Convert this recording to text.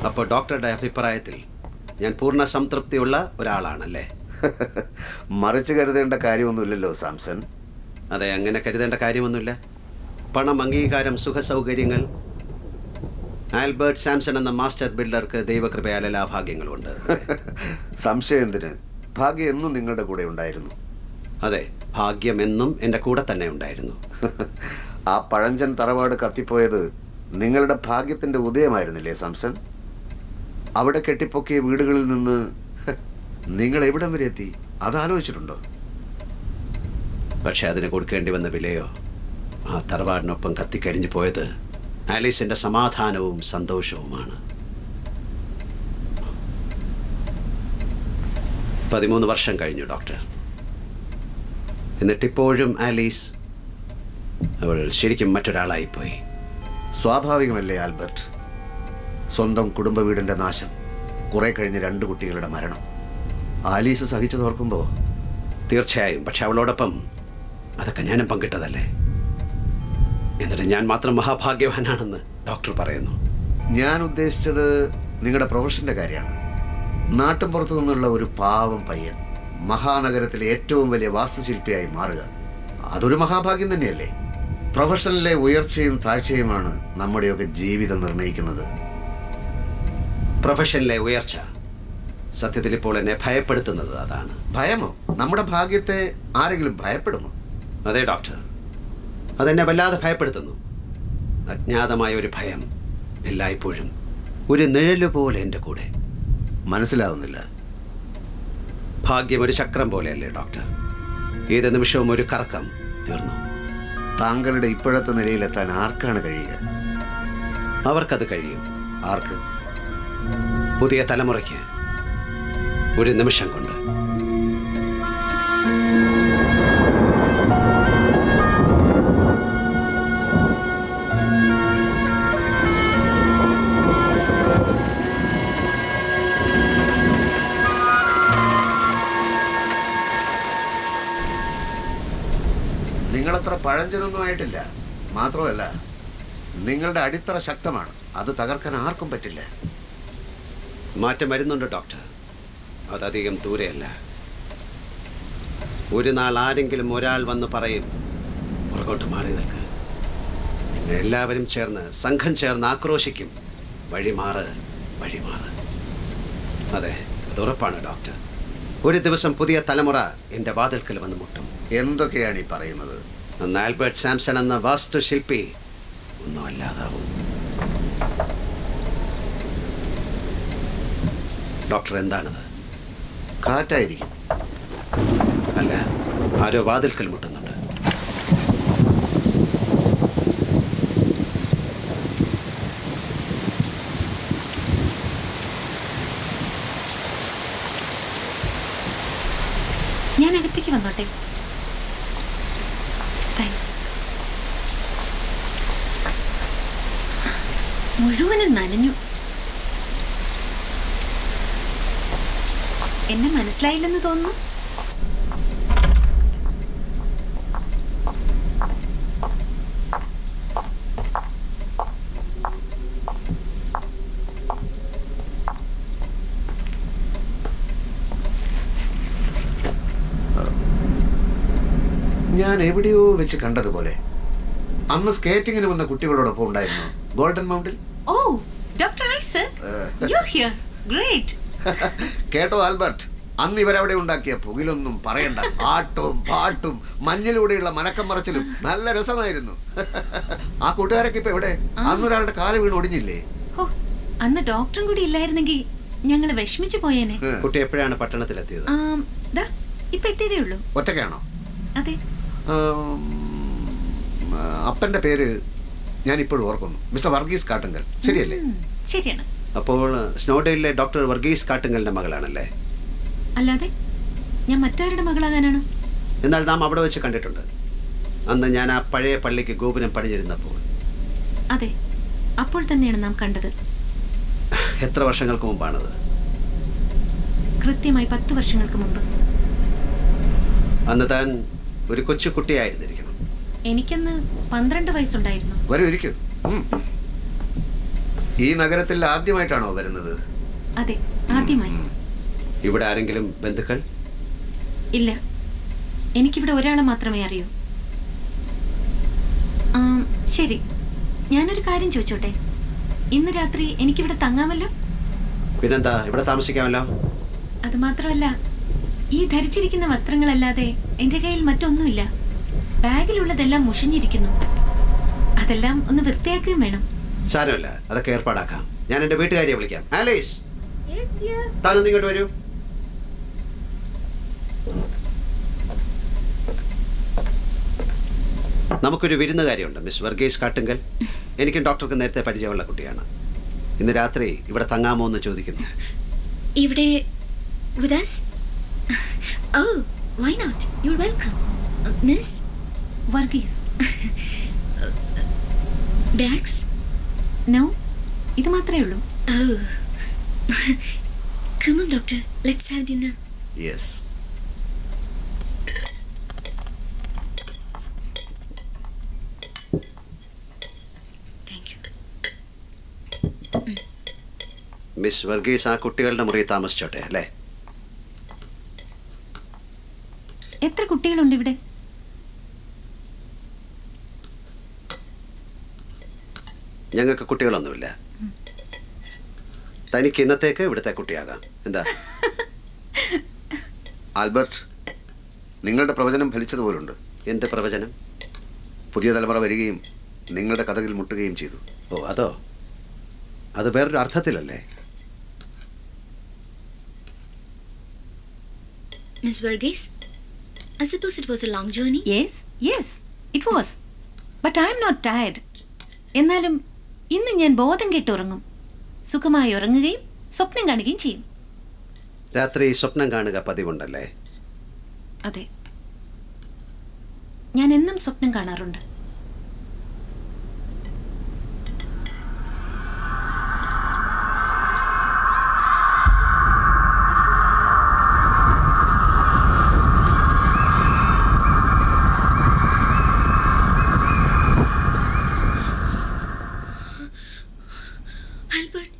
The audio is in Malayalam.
അപ്പോൾ ഡോക്ടറുടെ അഭിപ്രായത്തിൽ ഞാൻ പൂർണ്ണ സംതൃപ്തിയുള്ള ഒരാളാണല്ലേ? മറിച്ച് കരുതേണ്ട കാര്യമൊന്നുമില്ലല്ലോ സാംസൺ. അതെ, അങ്ങനെ കരുതേണ്ട കാര്യമൊന്നുമില്ല. പണം, അംഗീകാരം, സുഖസൗകര്യങ്ങൾ. ആൽബർട്ട് സാംസൺ എന്ന മാസ്റ്റർ ബിൽഡർക്ക് ദൈവകൃപയാൽ എല്ലാ ഭാഗ്യങ്ങളുമുണ്ട്. സംശയം എന്തിന്? ഭാഗ്യം എന്നും നിങ്ങളുടെ കൂടെ ഉണ്ടായിരുന്നു. അതെ, ഭാഗ്യം എന്നും എൻ്റെ കൂടെ തന്നെ ഉണ്ടായിരുന്നു. ആ പഴഞ്ചൻ തറവാട് കത്തിപ്പോയത് നിങ്ങളുടെ ഭാഗ്യത്തിൻ്റെ ഉദയമായിരുന്നില്ലേ സാംസൺ? അവിടെ കെട്ടിപ്പൊക്കിയ വീടുകളിൽ നിന്ന് നിങ്ങൾ എവിടം വരെ എത്തി അതാലോചിച്ചിട്ടുണ്ടോ? പക്ഷെ അതിന് കൊടുക്കേണ്ടി വന്ന വിലയോ ആ തറവാടിനൊപ്പം കത്തിക്കരിഞ്ഞു പോയത് ആലീസിൻ്റെ സമാധാനവും സന്തോഷവുമാണ്. 13 വർഷം കഴിഞ്ഞു ഡോക്ടർ. എന്നിട്ടിപ്പോഴും ആലീസ്, അവൾ ശരിക്കും മറ്റൊരാളായിപ്പോയി. സ്വാഭാവികമല്ലേ ആൽബർട്ട്? സ്വന്തം കുടുംബ വീടിൻ്റെ നാശം, കുറെ കഴിഞ്ഞ് 2 കുട്ടികളുടെ മരണം, ആലീസ് സഹിച്ചതോർക്കുമ്പോൾ. തീർച്ചയായും. പക്ഷെ അവളോടൊപ്പം അതൊക്കെ ഞാനും പങ്കിട്ടതല്ലേ. എന്നിട്ട് ഞാൻ മാത്രം മഹാഭാഗ്യവാനാണെന്ന് ഡോക്ടർ പറയുന്നു. ഞാൻ ഉദ്ദേശിച്ചത് നിങ്ങളുടെ പ്രൊഫഷൻ്റെ കാര്യമാണ്. നാട്ടിൻ പുറത്തു നിന്നുള്ള ഒരു പാവം പയ്യൻ മഹാനഗരത്തിലെ ഏറ്റവും വലിയ വാസ്തുശില്പിയായി മാറുക, അതൊരു മഹാഭാഗ്യം തന്നെയല്ലേ? പ്രൊഫഷനിലെ ഉയർച്ചയും താഴ്ചയുമാണ് നമ്മുടെയൊക്കെ ജീവിതം നിർണ്ണയിക്കുന്നത്. പ്രൊഫഷനിലെ ഉയർച്ച സത്യത്തിൽ ഇപ്പോൾ എന്നെ ഭയപ്പെടുത്തുന്നത് അതാണ്. ഭയമോ? നമ്മുടെ ഭാഗ്യത്തെ ആരെങ്കിലും ഭയപ്പെടുമോ? അതെ ഡോക്ടർ, അതെന്നെ വല്ലാതെ ഭയപ്പെടുത്തുന്നു. അജ്ഞാതമായ ഒരു ഭയം എല്ലായ്പ്പോഴും ഒരു നിഴല് പോലെ എൻ്റെ കൂടെ. മനസ്സിലാവുന്നില്ല. ഭാഗ്യം ഒരു ചക്രം പോലെയല്ലേ ഡോക്ടർ? ഏത് നിമിഷവും ഒരു കറക്കം തീർന്നു. താങ്കളുടെ ഇപ്പോഴത്തെ നിലയിലെത്താൻ ആർക്കാണ് കഴിയുക? അവർക്കത് കഴിയും. ആർക്ക്? പുതിയ തലമുറയ്ക്ക്. ഒരു നിമിഷം കൊണ്ട്. നിങ്ങളത്ര പഴഞ്ചനൊന്നും ആയിട്ടില്ല. മാത്രമല്ല, നിങ്ങളുടെ അടിത്തറ ശക്തമാണ്. അത് തകർക്കാൻ ആർക്കും പറ്റില്ല. മാറ്റം വരുന്നുണ്ട് ഡോക്ടർ. അതധികം ദൂരെയല്ല. ഒരു നാൾ ആരെങ്കിലും ഒരാൾ വന്ന് പറയും, പുറകോട്ട് മാറി നിൽക്ക്. പിന്നെ എല്ലാവരും ചേർന്ന്, സംഘം ചേർന്ന് ആക്രോശിക്കും, വഴിമാറ്, വഴിമാറ്. അതെ, അത് ഉറപ്പാണ് ഡോക്ടർ. ഒരു ദിവസം പുതിയ തലമുറ എൻ്റെ വാതിൽക്കൽ വന്ന് മുട്ടും. എന്തൊക്കെയാണ് ഈ പറയുന്നത്? അന്ന് ആൽബർട്ട് സാംസൺ എന്ന വാസ്തുശില്പി ഒന്നും അല്ലാതാവും. ഡോക്ടർ, എന്താണത്? കാറ്റായിരിക്കും. അല്ല, ആരോ വാതിൽക്കൽ മുട്ടുന്നുണ്ട്. ഞാൻ അകത്തേക്ക് വന്നോട്ടെ? താങ്ക്സ്. മുഴുവനും നനഞ്ഞു. എന്നെ മനസ്സിലായില്ലെന്ന് തോന്നുന്നു. ഞാൻ എവിടെയോ വെച്ച് കണ്ടതുപോലെ. അന്ന് സ്കേറ്റിങ്ങിന് വന്ന കുട്ടികളോടൊപ്പം ഉണ്ടായിരുന്നു ഗോൾഡൻ മൗണ്ടിൽ. Oh, doctor Isaac, you here. Great. കേട്ടോ ആൽബർട്ട്, അന്ന് ഇവരവിടെ ഉണ്ടാക്കിയ പുകിലൊന്നും പറയണ്ട. ആട്ടവും പാട്ടും മഞ്ഞിലൂടെയുള്ള മനക്കം മറച്ചിലും നല്ല രസമായിരുന്നു. ആ കൂട്ടുകാരൊക്കെ ഇപ്പൊ എവിടെ? അന്നൊരാളുടെ കാല് വീണ് ഒടിഞ്ഞില്ലേ? ഓ, അന്ന് ഡോക്ടറും കൂടി ഇല്ലായിരുന്നെങ്കിൽ ഞങ്ങൾ വിഷമിച്ചു പോയേനെ. കുട്ടി എപ്പോഴാണ് പട്ടണത്തിലെത്തിയത്? ഇപ്പൊ എത്തിയതേ ഉള്ളൂ. ഒറ്റയ്ക്കാണോ? അതെ. അപ്പന്റെ പേര് ഞാൻ ഇപ്പോഴും ഓർക്കുന്നു. മിസ്റ്റർ വർഗീസ് കാട്ടുങ്കൽ, ശരിയല്ലേ? ശരിയാണ്. അപ്പോൾ സ്നോഡയിലെ ഡോക്ടർ വർഗീസ് കാട്ടുങ്കലിന്റെ മകളാണല്ലേ? അല്ലാതെ ഞാൻ മറ്റാരുടെ മകളാകാനാണ്? എന്നാൽ നാം അവിടെ വെച്ച് കണ്ടിട്ടുണ്ട്. അന്ന് ഞാൻ ആ പഴയ പള്ളിക്ക് ഗോപുരം പണിഞ്ഞിരുന്നപ്പോൾ. അതെ, അപ്പോൾ തന്നെയാണ് നാം കണ്ടത്. എത്ര വർഷങ്ങൾക്ക് മുമ്പാണത്? കൃത്യമായി 10 വർഷങ്ങൾക്ക് മുമ്പ്. അന്ന് താൻ ഒരു കൊച്ചു കുട്ടിയായിരുന്നിരിക്കണം. എനിക്കന്ന് 12 വയസ്സുണ്ടായിരുന്നു. വരൂ, ഇരിക്കൂ. ഈ നഗരത്തിൽ ആദ്യമായിട്ടാണോ വരുന്നത്? അതെ, ആദ്യമായി. ഇവിടെ ആരെങ്കിലും ബന്ധുക്കൾ? ഇല്ല, എനിക്കിവിടെ ഒരാളെ മാത്രമേ അറിയൂ. ശരി, ഞാനൊരു കാര്യം ചോദിച്ചോട്ടെ? ഇന്ന് രാത്രി എനിക്കിവിടെ തങ്ങാമല്ലോ? പിന്നെന്താ, ഇവിടെ താമസിക്കാമല്ലോ. അത് മാത്രമല്ല, ഈ ധരിച്ചിരിക്കുന്ന വസ്ത്രങ്ങളല്ലാതെ എൻ്റെ കയ്യിൽ മറ്റൊന്നുമില്ല. ബാഗിലുള്ളതെല്ലാം മുഷിഞ്ഞിരിക്കുന്നു. അതെല്ലാം ഒന്ന് വൃത്തിയാക്കുകയും വേണം. സാരമില്ല, അതൊക്കെ ഏർപ്പാടാക്കാം. ഞാൻ എൻ്റെ വീട്ടുകാരിയെ വിളിക്കാം. ആലീസ്, താനൊന്ന് ഇങ്ങോട്ട് വരൂ. നമുക്കൊരു വിരുന്നുകാരിയുണ്ട്, മിസ് വർഗീസ് കാട്ടുങ്കൽ. എനിക്കും ഡോക്ടർക്ക് നേരത്തെ പരിചയമുള്ള കുട്ടിയാണ്. ഇന്ന് രാത്രി ഇവിടെ തങ്ങാമോ എന്ന് ചോദിക്കുന്നു. ഇവിടെ with us? Oh, why not? You're welcome. Miss? Varghese. Bags? No, ഇത് മാത്രമേ ഉള്ളൂ. Oh. Come on, doctor. Let's have dinner. Yes. Thank you. Miss Varghese ആ കുട്ടികളുടെ മുറിയിൽ താമസിച്ചോട്ടെ അല്ലേ? എത്ര കുട്ടികളുണ്ട് ഇവിടെ? ഞങ്ങൾക്ക് കുട്ടികളൊന്നുമില്ല. തനിക്ക് ഇന്നത്തേക്ക് ഇവിടുത്തെ കുട്ടിയാകാം. എന്താ? ആൽബർട്ട്, നിങ്ങളുടെ പ്രവചനം ഫലിച്ചതുപോലുണ്ട്. എന്ത് പ്രവചനം? പുതിയ തലമുറ വരികയും നിങ്ങളുടെ കഥകിൽ മുട്ടുകയും ചെയ്തു. ഓ, അതോ? അത് വേറൊരു അർത്ഥത്തിലല്ലേ? Miss Varghese? I suppose it was a long journey? Yes, it was. But I'm not tired. എന്നാലും ഇന്ന് ഞാൻ ബോധം കെട്ട് ഉറങ്ങും. സുഖമായി ഉറങ്ങുകയും സ്വപ്നം കാണുകയും ചെയ്യും. രാത്രി സ്വപ്നം കാണുക പതിവുണ്ടല്ലേ? അതെ, ഞാൻ എന്നും സ്വപ്നം കാണാറുണ്ട്. Albert,